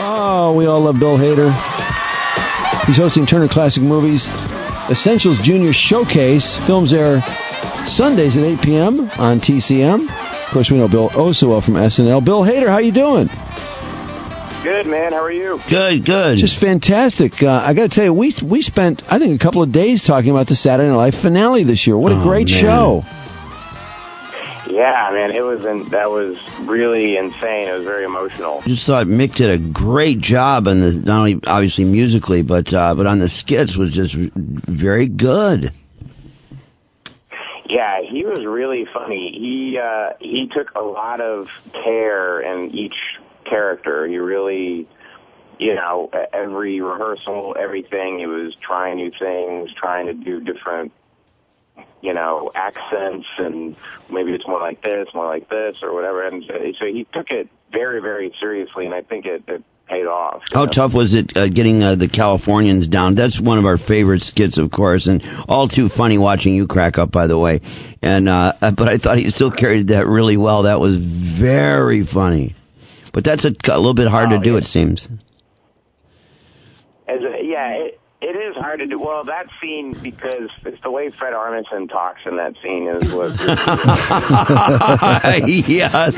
Oh, we all love Bill Hader. He's hosting Turner Classic Movies Essentials Junior Showcase. Films air Sundays at 8 p.m. on TCM. Of course, we know Bill oh so well from SNL. Bill Hader, how you doing? Good, man. How are you? Good. Just fantastic. I got to tell you, we spent, I think, a couple of days talking about the Saturday Night Live finale this year. What a great show. Yeah, man, that was really insane. It was very emotional. Just thought Mick did a great job on the, not only obviously musically, but on the skits was just very good. Yeah, he was really funny. He took a lot of care in each character. He really, every rehearsal, everything, he was trying new things, trying to do different accents, and maybe it's more like this, or whatever. And so he took it very, very seriously, and I think it paid off. How tough was it getting the Californians down? That's one of our favorite skits, of course, and all too funny watching you crack up, by the way. And but I thought he still carried that really well. That was very funny. But that's a little bit hard to do, it seems. It is hard to do. Well, that scene, because it's the way Fred Armisen talks in that scene is what... Yes.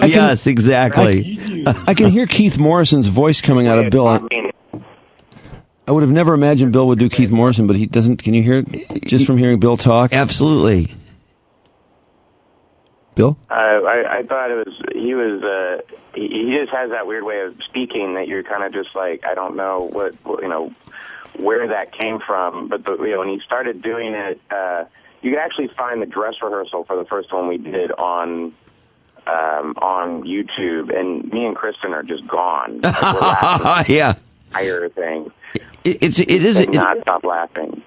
Yes, exactly. I can hear Keith Morrison's voice coming out of Bill. I would have never imagined Bill would do Keith Morrison, but he doesn't. Can you hear it just from hearing Bill talk? Absolutely. Bill? I thought he just has that weird way of speaking that you're kind of just like, I don't know where that came from, but when he started doing it, you could actually find the dress rehearsal for the first one we did on YouTube, and me and Kristen are just gone. Like, we're laughing yeah, entire thing. It is not stop laughing.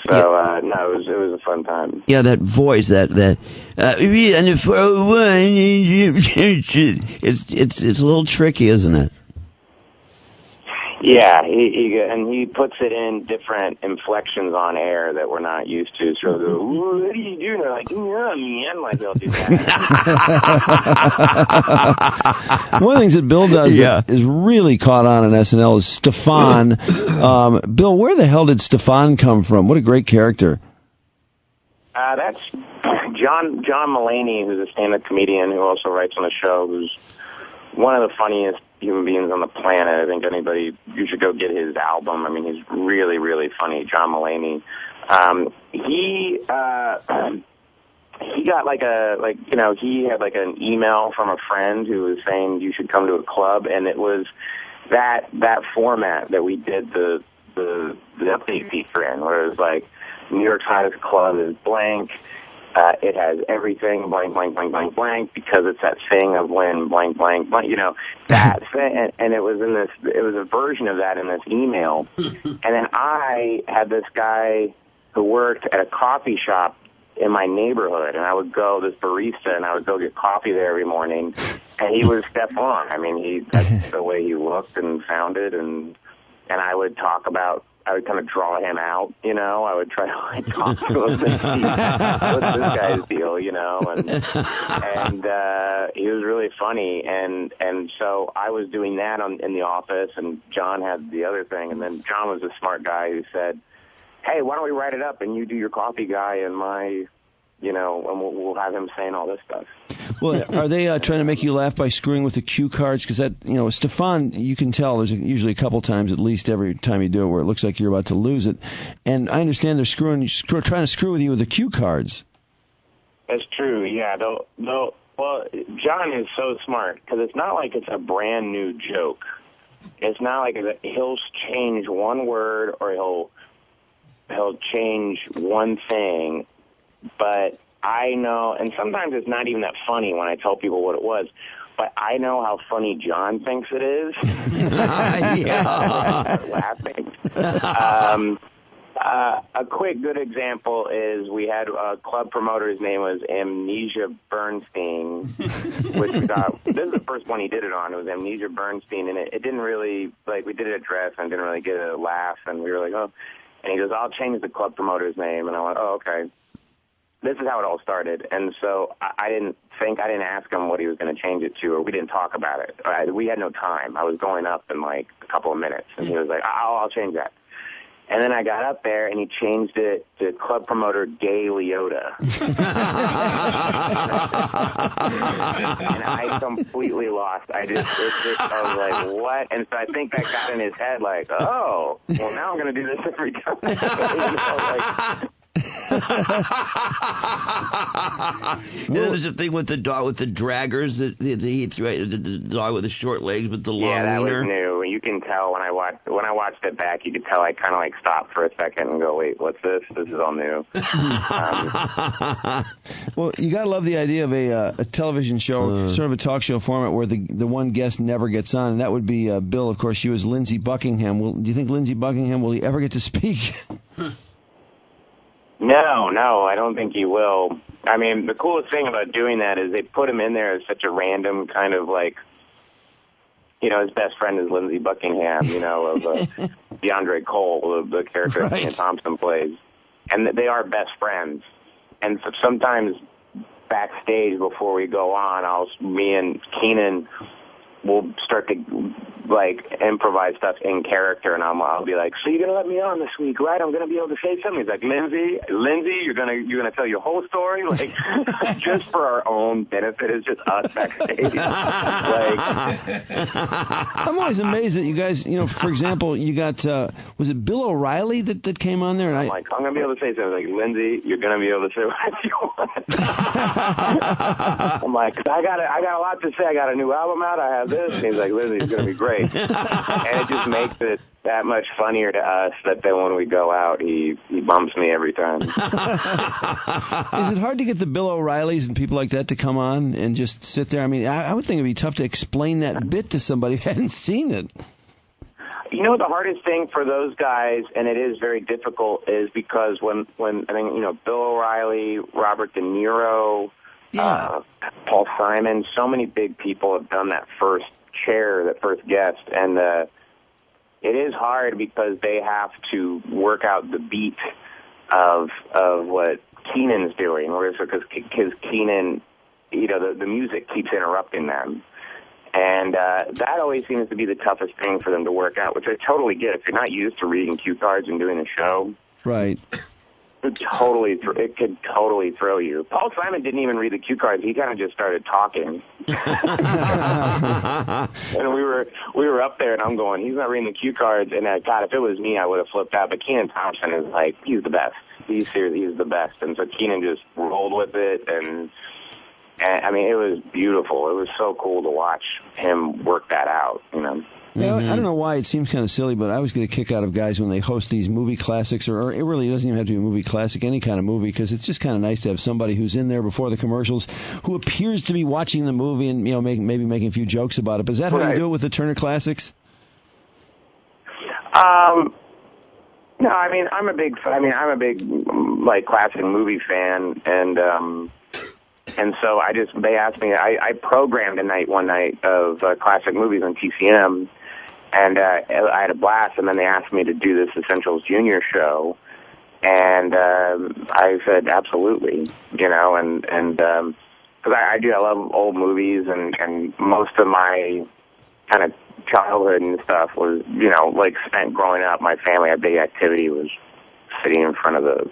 So no, it was a fun time. Yeah, that voice, that it's a little tricky, isn't it? Yeah, he puts it in different inflections on air that we're not used to. So they'll go, what are you doing? They're like, yeah, man, like they'll do that. One of the things that Bill does that is really caught on in SNL is Stefan. Bill, where the hell did Stefan come from? What a great character. That's John Mulaney, who's a stand-up comedian who also writes on the show, who's one of the funniest human beings on the planet. I think you should go get his album. I mean, he's really, really funny. John Mulaney. He got he had like an email from a friend who was saying you should come to a club, and it was that format that we did the update feature in, where it was like New York Times Club is blank. It has everything, blank, blank, blank, blank, blank, because it's that thing of when blank, blank, blank, that thing. And it was it was a version of that in this email. And then I had this guy who worked at a coffee shop in my neighborhood, and I would go, this barista, and I would go get coffee there every morning. And he was Stefan. I mean, that's the way he looked and sounded, and I would I would kind of draw him out, I would try to talk to him and see what's this guy's deal, and he was really funny, and so I was doing that in the office, and John had the other thing, and then John was a smart guy who said, hey, why don't we write it up and you do your coffee guy and my, and we'll have him saying all this stuff. Well, are they trying to make you laugh by screwing with the cue cards? Because that, Stefan, you can tell there's usually a couple times at least every time you do it where it looks like you're about to lose it. And I understand they're trying to screw with you with the cue cards. That's true, yeah. Well, John is so smart because it's not like it's a brand new joke. It's not like he'll change one word or he'll change one thing, but I know, and sometimes it's not even that funny when I tell people what it was, but I know how funny John thinks it is. Yeah. Laughing. A quick good example is we had a club promoter, his name was Amnesia Bernstein, which we thought, this is the first one he did it on, it was Amnesia Bernstein, and it didn't really, we did it at dress and didn't really get a laugh, and we were like, oh, and he goes, I'll change the club promoter's name, and I went, oh, okay. this is how it all started. And so I didn't ask him what he was going to change it to, or we didn't talk about it. We had no time. I was going up in like a couple of minutes, and he was like, I'll change that. And then I got up there, and he changed it to club promoter Gay Leota. And I completely lost. I was like, what? And so I think that got in his head, like, oh, well, now I'm going to do this every time. And then there's a thing with the dog with the draggers that he threw the dog with the short legs with the long wiener. Yeah, that was new. You can tell when I watched it back. You could tell I kind of like stopped for a second and go, wait, what's this? This is all new. Well, you gotta love the idea of a television show, sort of a talk show format where the one guest never gets on, and that would be Bill. Of course, she was Lindsey Buckingham. Do you think Lindsey Buckingham will he ever get to speak? No, I don't think he will. I mean, the coolest thing about doing that is they put him in there as such a random kind of like, you know, his best friend is Lindsey Buckingham, you know, of DeAndre Cole, the character that Kenan Thompson plays. And they are best friends. And so sometimes backstage before we go on, me and Kenan will start to like improvise stuff in character, and I'll be like, so you're gonna let me on this week, right? I'm gonna be able to say something. He's like, Lindsey, you're gonna tell your whole story, like just for our own benefit. It's just us backstage. I'm always amazed that you guys, you know, for example, you got was it Bill O'Reilly that came on there? And I'm gonna be able to say something. Like, Lindsey, you're gonna be able to say what you want. I'm like, I got a lot to say. I got a new album out. I have this. And he's like, Lindsey, it's gonna be great. And it just makes it that much funnier to us that then when we go out, he bumps me every time. Is it hard to get the Bill O'Reillys and people like that to come on and just sit there? I mean, I would think it'd be tough to explain that bit to somebody who hadn't seen it. You know, the hardest thing for those guys, and it is very difficult, is because when I think, you know, Bill O'Reilly, Robert De Niro, Paul Simon, so many big people have done that first guest, and it is hard because they have to work out the beat of what Kenan's doing, because Kenan, you know, the music keeps interrupting them, and that always seems to be the toughest thing for them to work out, which I totally get. If you're not used to reading cue cards and doing a show, right? It could totally throw you. Paul Simon didn't even read the cue cards. He kind of just started talking. And we were up there, and I'm going, he's not reading the cue cards. And God, if it was me, I would have flipped out. But Kenan Thompson is like, he's the best. He's the best. And so Kenan just rolled with it, and I mean, it was beautiful. It was so cool to watch him work that out, you know. Yeah, I don't know why it seems kind of silly, but I always get a kick out of guys when they host these movie classics, or it really doesn't even have to be a movie classic, any kind of movie, because it's just kind of nice to have somebody who's in there before the commercials who appears to be watching the movie and, you know, maybe making a few jokes about it. But is that how you do it with the Turner Classics? No, I mean, I'm a big like classic movie fan, and so they asked me, I programmed one night of classic movies on TCM, and I had a blast, and then they asked me to do this Essentials Junior show, and I said absolutely, you know, and because I love old movies, and most of my kind of childhood and stuff was, you know, like spent growing up. My family, our big activity was sitting in front of the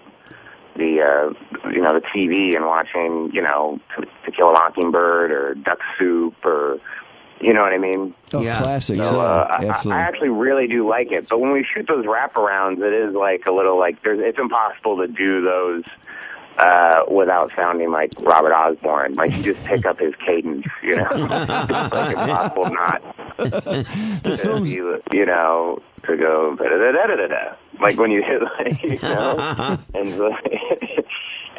TV and watching, you know, To Kill a Mockingbird or Duck Soup, or, you know what I mean? Oh, yeah. Classic. So, I actually really do like it. But when we shoot those wraparounds, it is like a little like it's impossible to do those without sounding like Robert Osborne. Like, you just pick up his cadence, you know? It's like impossible not to, you know, to go da-da-da-da-da-da. Like when you hit, like, you know? And so,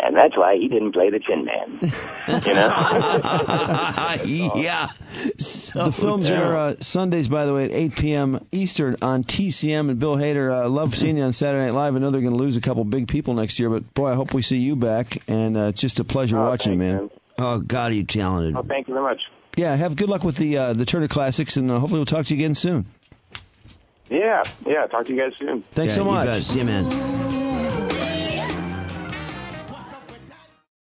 and that's why he didn't play the Tin Man, you know? Yeah. So the films are Sundays, by the way, at 8 p.m. Eastern on TCM. And Bill Hader, love seeing you on Saturday Night Live. I know they're going to lose a couple big people next year, but boy, I hope we see you back. And it's just a pleasure watching, man. Oh, God, are you talented. Oh, thank you very much. Yeah, have good luck with the Turner Classics, and hopefully we'll talk to you again soon. Yeah, talk to you guys soon. Thanks so much. See you, man.